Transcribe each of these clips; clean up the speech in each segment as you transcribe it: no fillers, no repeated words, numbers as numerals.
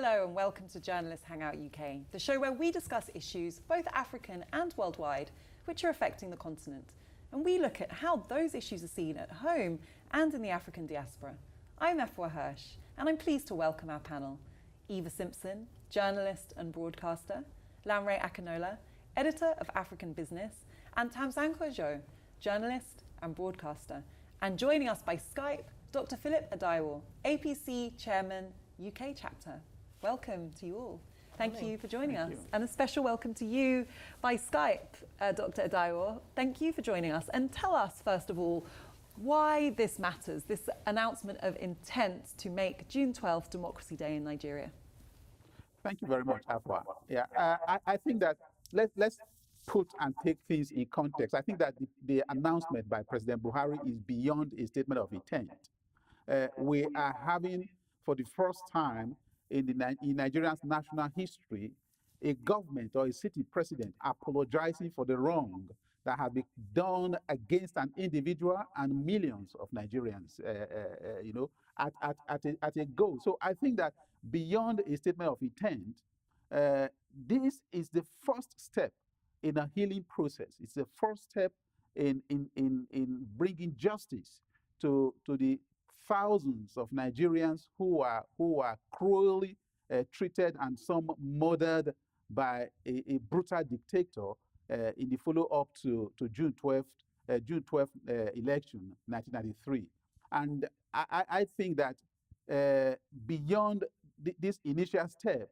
Hello and welcome to Journalist Hangout UK, the show where we discuss issues, both African and worldwide, which are affecting the continent. And we look at how those issues are seen at home and in the African diaspora. I'm Afua Hirsch, and I'm pleased to welcome our panel. Simpson, journalist and broadcaster, Lanre Akinola, editor of African Business, and Thamsanqa Zhou, journalist and broadcaster. And joining us by Skype, Dr. Philip Ideawor, APC Chairman, UK Chapter. Welcome to you all. Thank you for joining us. And a special welcome to you by Skype, Dr. Ideawor. Thank you for joining us. And tell us, first of all, why this matters, this announcement of intent to make June 12th Democracy Day in Nigeria. Thank you very much, Afua. I think that let's put and take things in context. I think that the announcement by President Buhari is beyond a statement of intent. We are having, for the first time in Nigeria's national history, a government or a city president apologizing for the wrong that has been done against an individual and millions of Nigerians, at a go. So I think that beyond a statement of intent, this is the first step in a healing process. It's the first step in bringing justice to the thousands of Nigerians who are cruelly treated and some murdered by a brutal dictator in the follow-up to June 12th election, 1993. And I think that beyond this initial step,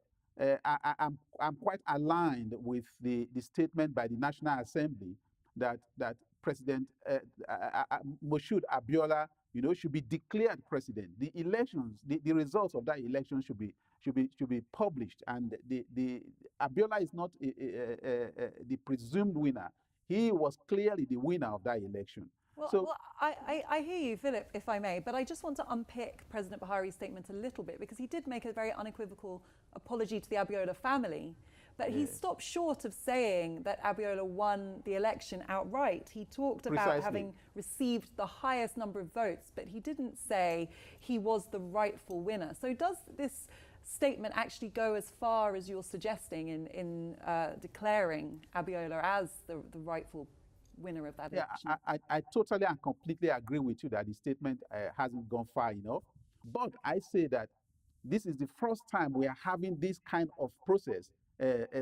I'm quite aligned with the statement by the National Assembly that President Moshood Abiola, should be declared president. The elections, the results of that election should be published, and the Abiola is not the presumed winner. He was clearly the winner of that election. Well, I hear you, Philip, if I may, but I just want to unpick President Buhari's statement a little bit, because he did make a very unequivocal apology to the Abiola family, but he stopped short of saying that Abiola won the election outright. He talked about having received the highest number of votes, but he didn't say he was the rightful winner. So does this statement actually go as far as you're suggesting in declaring Abiola as the rightful winner of that election? I totally and completely agree with you that the statement hasn't gone far enough. But I say that this is the first time we are having this kind of process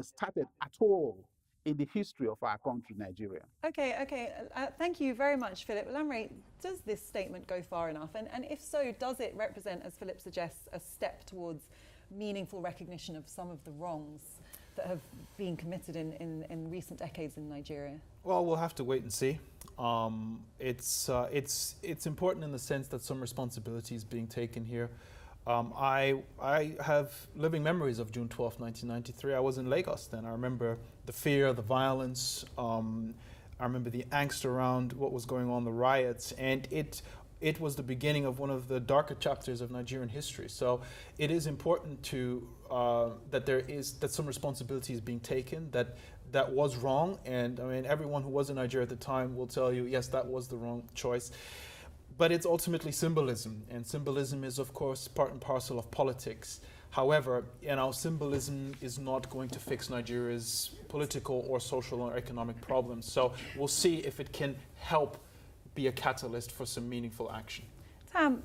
started at all in the history of our country, Nigeria. Okay. Thank you very much, Philip. Lanre, does this statement go far enough? And if so, does it represent, as Philip suggests, a step towards meaningful recognition of some of the wrongs that have been committed in recent decades in Nigeria? Well, we'll have to wait and see. It's important in the sense that some responsibility is being taken here. I have living memories of June 12, 1993. I was in Lagos then. I remember the fear, the violence. I remember the angst around what was going on, the riots, and it was the beginning of one of the darker chapters of Nigerian history. So it is important to that some responsibility is being taken, that was wrong. And I mean, everyone who was in Nigeria at the time will tell you, yes, that was the wrong choice. But it's ultimately symbolism, and symbolism is, of course, part and parcel of politics. However, symbolism is not going to fix Nigeria's political or social or economic problems. So we'll see if it can help be a catalyst for some meaningful action. Tam,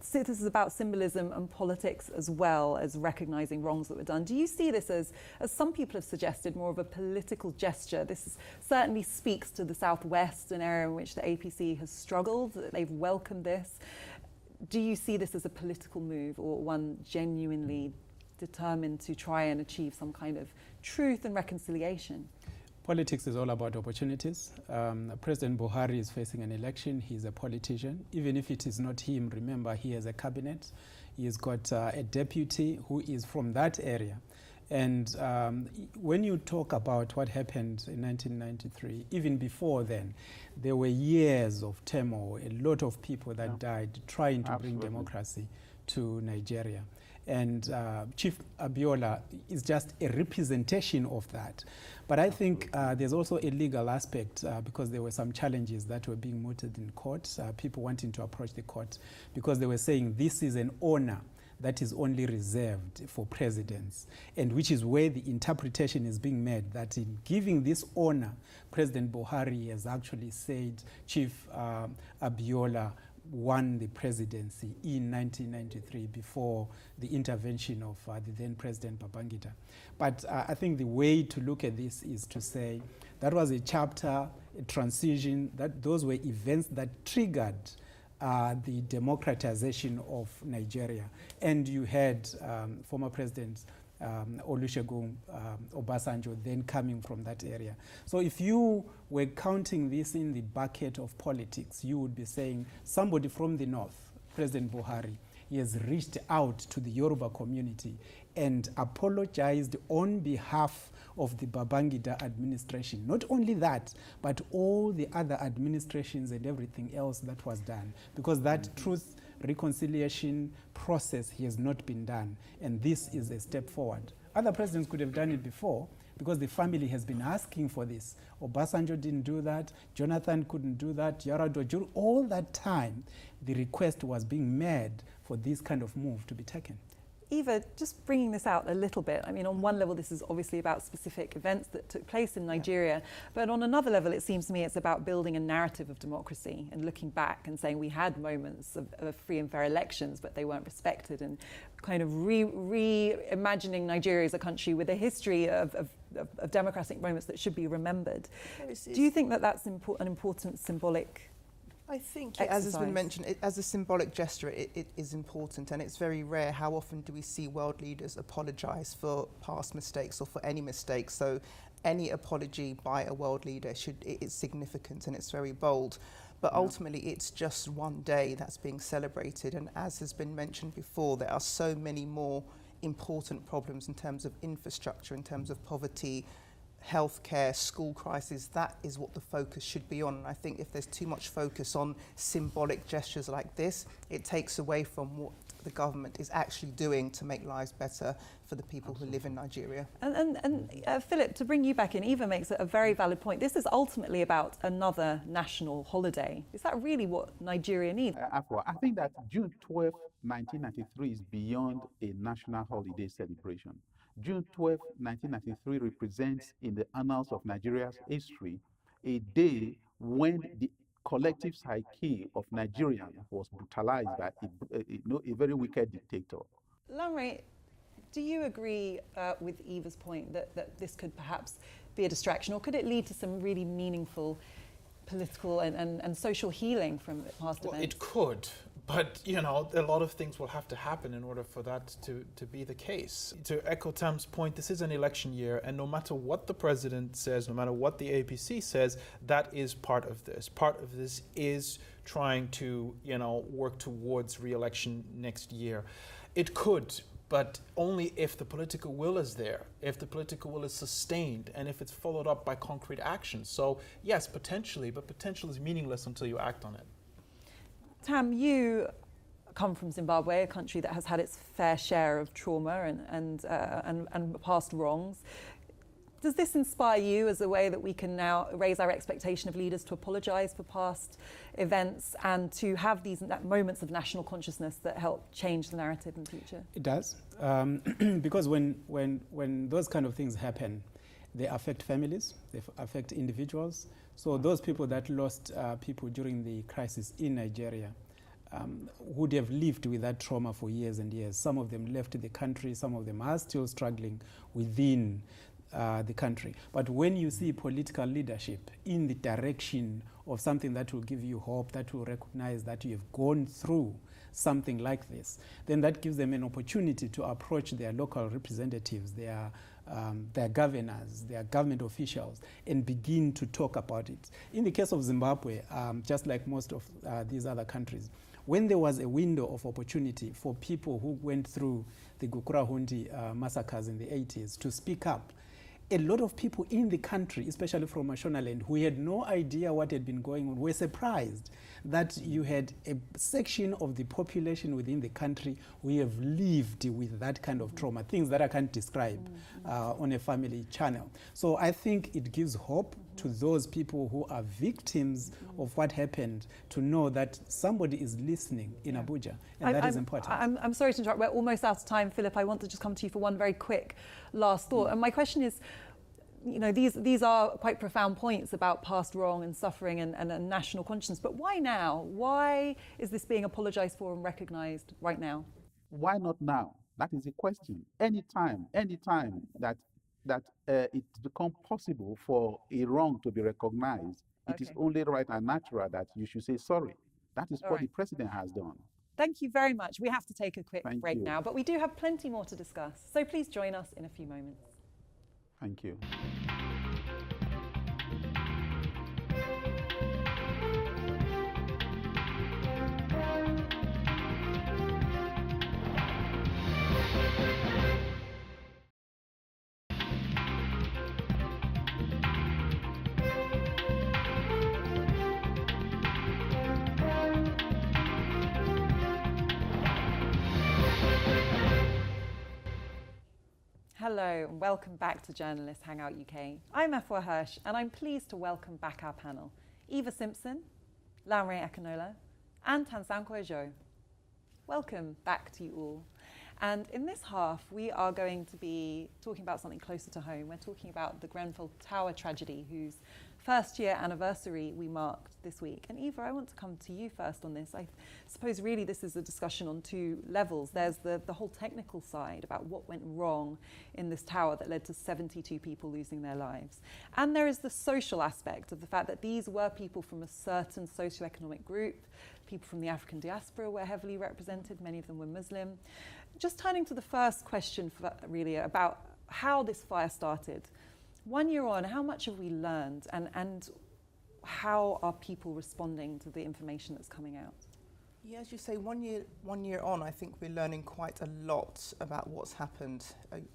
so this is about symbolism and politics as well as recognising wrongs that were done. Do you see this as some people have suggested, more of a political gesture? This certainly speaks to the Southwest, an area in which the APC has struggled. They've welcomed this. Do you see this as a political move, or one genuinely determined to try and achieve some kind of truth and reconciliation? Politics is all about opportunities. President Buhari is facing an election. He's a politician. Even if it is not him, remember, he has a cabinet. He's got a deputy who is from that area. And when you talk about what happened in 1993, even before then, there were years of turmoil, a lot of people that died trying to bring democracy to Nigeria. And Chief Abiola is just a representation of that. But I think there's also a legal aspect because there were some challenges that were being mooted in court, people wanting to approach the court because they were saying this is an honor that is only reserved for presidents, and which is where the interpretation is being made that in giving this honor, President Buhari has actually said Chief Abiola won the presidency in 1993 before the intervention of the then President Babangida. But I think the way to look at this is to say that was a chapter, a transition, that those were events that triggered the democratization of Nigeria. And you had former President Olusegun Obasanjo then coming from that area. So if you were counting this in the bucket of politics, you would be saying somebody from the north, President Buhari, he has reached out to the Yoruba community and apologized on behalf of the Babangida administration. Not only that, but all the other administrations and everything else that was done, because that truth reconciliation process has not been done, and this is a step forward. Other presidents could have done it before because the family has been asking for this. Obasanjo didn't do that, Jonathan couldn't do that, Yar'Adua, all that time the request was being made for this kind of move to be taken. Eva, just bringing this out a little bit, I mean, on one level, this is obviously about specific events that took place in Nigeria, but on another level, it seems to me it's about building a narrative of democracy and looking back and saying we had moments of free and fair elections, but they weren't respected, and kind of reimagining Nigeria as a country with a history of democratic moments that should be remembered. Do you think that that's an important symbolic I think, exercise? as has been mentioned, as a symbolic gesture, it is important, and it's very rare. How often do we see world leaders apologise for past mistakes or for any mistakes? So any apology by a world leader is significant and it's very bold. But ultimately, it's just one day that's being celebrated, and as has been mentioned before, there are so many more important problems in terms of infrastructure, in terms of poverty, healthcare, school crisis. That is what the focus should be on. And I think if there's too much focus on symbolic gestures like this, it takes away from what the government is actually doing to make lives better for the people who live in Nigeria. And Philip, to bring you back in, Eva makes a very valid point. This is ultimately about another national holiday. Is that really what Nigeria needs? Afua, I think that June 12, 1993 is beyond a national holiday celebration. June 12, 1993 represents in the annals of Nigeria's history a day when the collective psyche of Nigerians was brutalized by a very wicked dictator. Lanre, do you agree with Eva's point that this could perhaps be a distraction, or could it lead to some really meaningful political and social healing from past events? It could, but a lot of things will have to happen in order for that to be the case. To echo Tam's point, this is an election year, and no matter what the president says, no matter what the APC says, that is part of this. Part of this is trying to, work towards re-election next year. It could, but only if the political will is there, if the political will is sustained, and if it's followed up by concrete action. So yes, potentially, but potential is meaningless until you act on it. Tam, you come from Zimbabwe, a country that has had its fair share of trauma and past wrongs. Does this inspire you as a way that we can now raise our expectation of leaders to apologise for past events and to have these moments of national consciousness that help change the narrative in the future? It does, because when those kind of things happen, they affect families, they affect individuals. So those people that lost people during the crisis in Nigeria would have lived with that trauma for years and years. Some of them left the country, some of them are still struggling within the country. But when you see political leadership in the direction of something that will give you hope, that will recognize that you have gone through something like this, then that gives them an opportunity to approach their local representatives, their governors, their government officials, and begin to talk about it. In the case of Zimbabwe, just like most of these other countries, when there was a window of opportunity for people who went through the Gukurahundi massacres in the 80s to speak up, a lot of people in the country, especially from Mashonaland, who had no idea what had been going on, were surprised that you had a section of the population within the country who have lived with that kind of trauma, things that I can't describe on a family channel. So I think it gives hope to those people who are victims of what happened, to know that somebody is listening in Abuja, and that is important. I'm sorry to interrupt. We're almost out of time, Philip. I want to just come to you for one very quick last thought. And my question is, you know, these are quite profound points about past wrong and suffering and national conscience, but why now? Why is this being apologized for and recognized right now? Why not now? That is the question. Anytime that it's become possible for a wrong to be recognized, it is only right and natural that you should say sorry. That is what the president has done. Thank you very much. We have to take a quick Thank break you. now, but we do have plenty more to discuss. So please join us in a few moments. Thank you. Hello and welcome back to Journalist Hangout UK. I'm Afua Hirsch and I'm pleased to welcome back our panel, Eva Simpson, Lanre Akinola and Thamsanqa Zhou. Welcome back to you all. And in this half, we are going to be talking about something closer to home. We're talking about the Grenfell Tower tragedy, whose first year anniversary we marked this week. And Eva, I want to come to you first on this. I suppose really this is a discussion on two levels. There's the whole technical side about what went wrong in this tower that led to 72 people losing their lives. And there is the social aspect of the fact that these were people from a certain socioeconomic group. People from the African diaspora were heavily represented, many of them were Muslim. Just turning to the first question really about how this fire started. 1 year on, how much have we learned and how are people responding to the information that's coming out? Yeah, as you say, 1 year on, I think we're learning quite a lot about what's happened.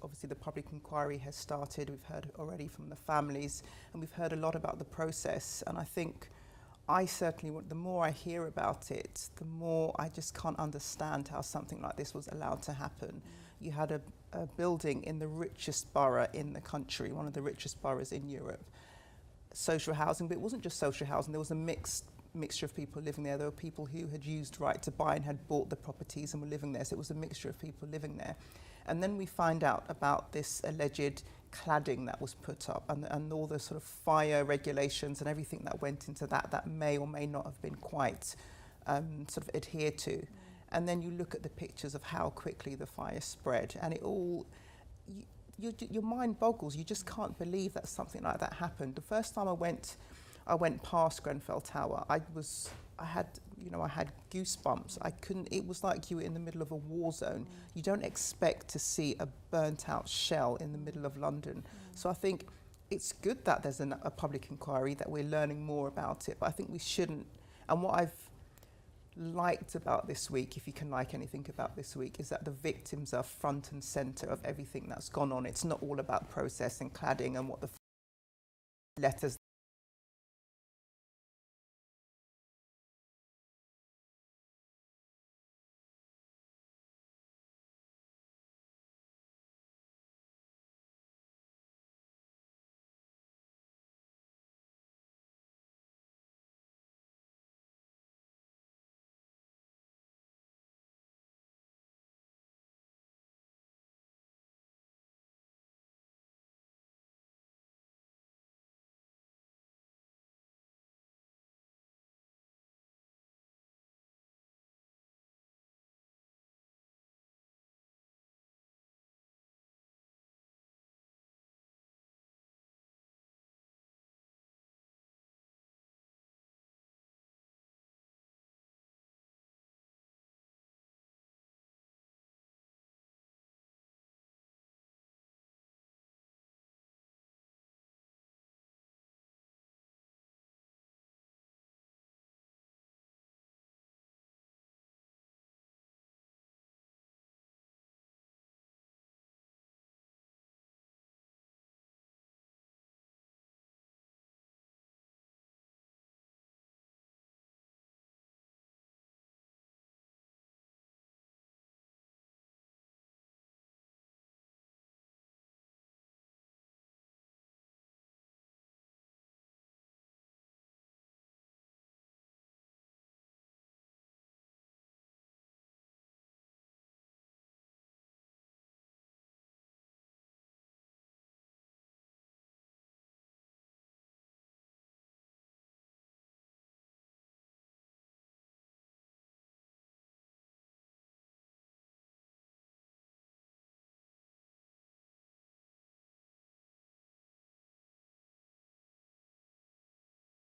Obviously, the public inquiry has started. We've heard already from the families, and we've heard a lot about the process. And I think I certainly, the more I hear about it, the more I just can't understand how something like this was allowed to happen. You had a building in the richest borough in the country, one of the richest boroughs in Europe, social housing, but it wasn't just social housing. There was a mixture of people living there. There were people who had used right to buy and had bought the properties and were living there. So it was a mixture of people living there. And then we find out about this alleged cladding that was put up and all the sort of fire regulations and everything that went into that may or may not have been quite sort of adhered to. And then you look at the pictures of how quickly the fire spread, and it all, your mind boggles. You just can't believe that something like that happened. The first time I went past Grenfell Tower, I had goosebumps. It was like you were in the middle of a war zone. You don't expect to see a burnt out shell in the middle of London. So I think it's good that there's a public inquiry, that we're learning more about it, but I think we shouldn't. And what I've liked about this week, if you can like anything about this week, is that the victims are front and centre of everything that's gone on. It's not all about process and cladding and what the letters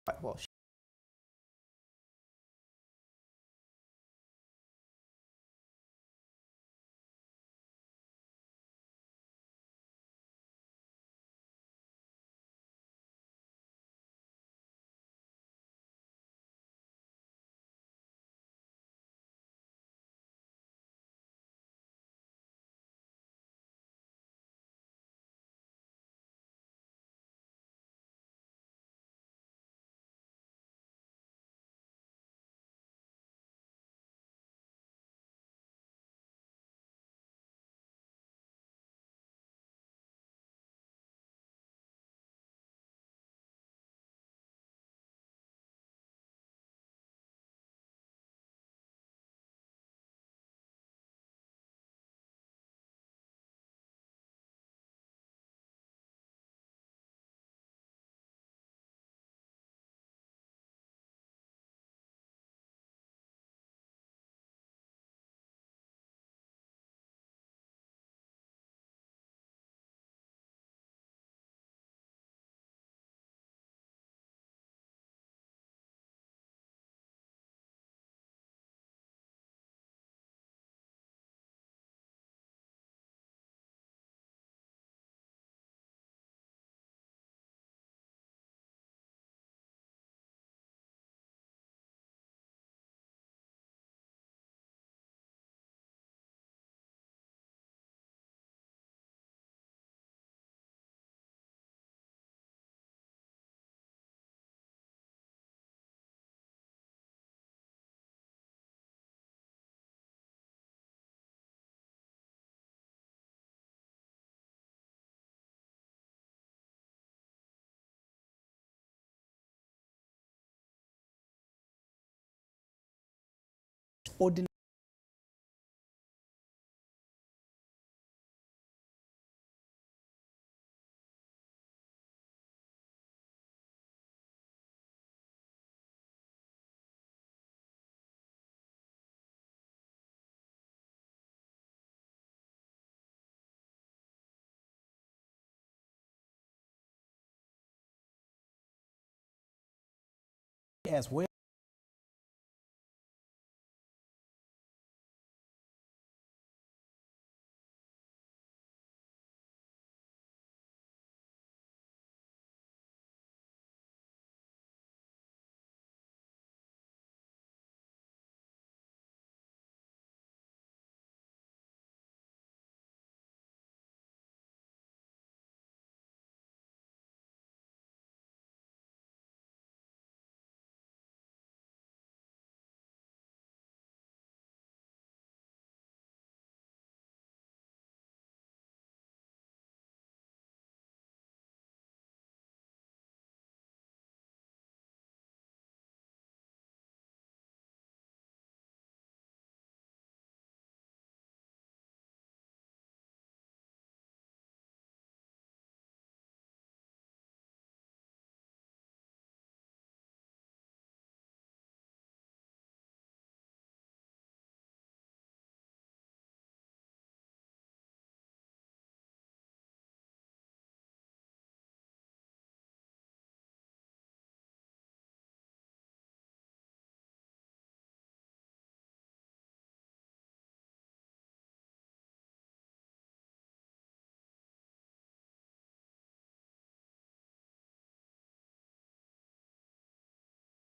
whitewash. Ordinary as well.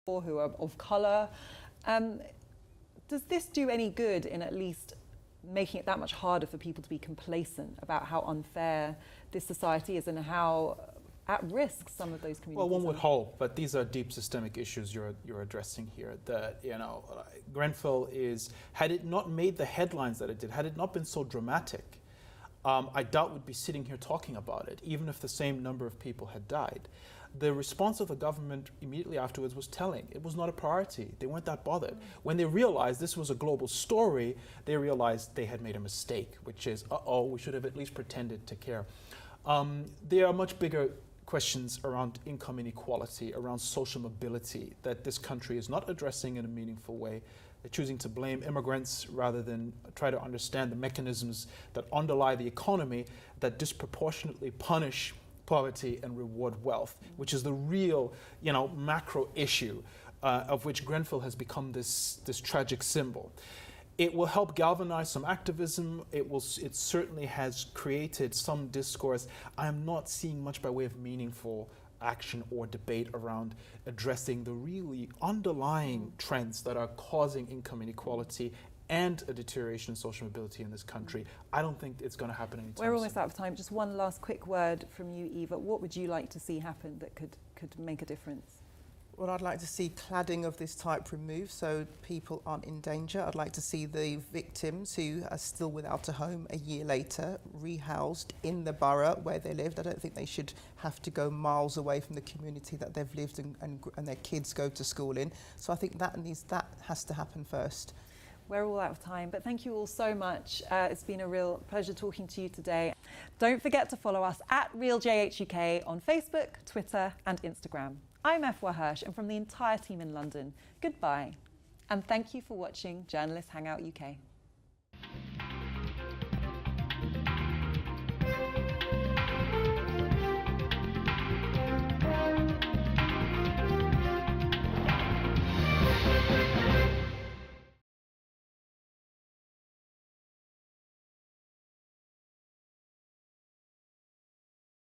Who are of colour. Does this do any good in at least making it that much harder for people to be complacent about how unfair this society is and how at risk some of those communities Well, one would are? hope, but these are deep systemic issues you're addressing here. That, you know, Grenfell is, had it not made the headlines that it did, had it not been so dramatic, I doubt we'd be sitting here talking about it, even if the same number of people had died. The response of the government immediately afterwards was telling. It was not a priority. They weren't that bothered. When they realized this was a global story, they realized they had made a mistake, which is, we should have at least pretended to care. There are much bigger questions around income inequality, around social mobility, that this country is not addressing in a meaningful way. They're choosing to blame immigrants rather than try to understand the mechanisms that underlie the economy that disproportionately punish poverty and reward wealth, which is the real, macro issue of which Grenfell has become this tragic symbol. It will help galvanize some activism. It certainly has created some discourse. I am not seeing much by way of meaningful action or debate around addressing the really underlying trends that are causing income inequality and a deterioration in social mobility in this country. I don't think it's going to happen anytime soon. We're almost out of time. Just one last quick word from you, Eva. What would you like to see happen that could make a difference? Well, I'd like to see cladding of this type removed so people aren't in danger. I'd like to see the victims who are still without a home a year later rehoused in the borough where they lived. I don't think they should have to go miles away from the community that they've lived and their kids go to school in. So I think that has to happen first. We're all out of time, but thank you all so much. It's been a real pleasure talking to you today. Don't forget to follow us at RealJHUK on Facebook, Twitter and Instagram. I'm Afua Hirsch, and from the entire team in London, goodbye. And thank you for watching Journalist Hangout UK.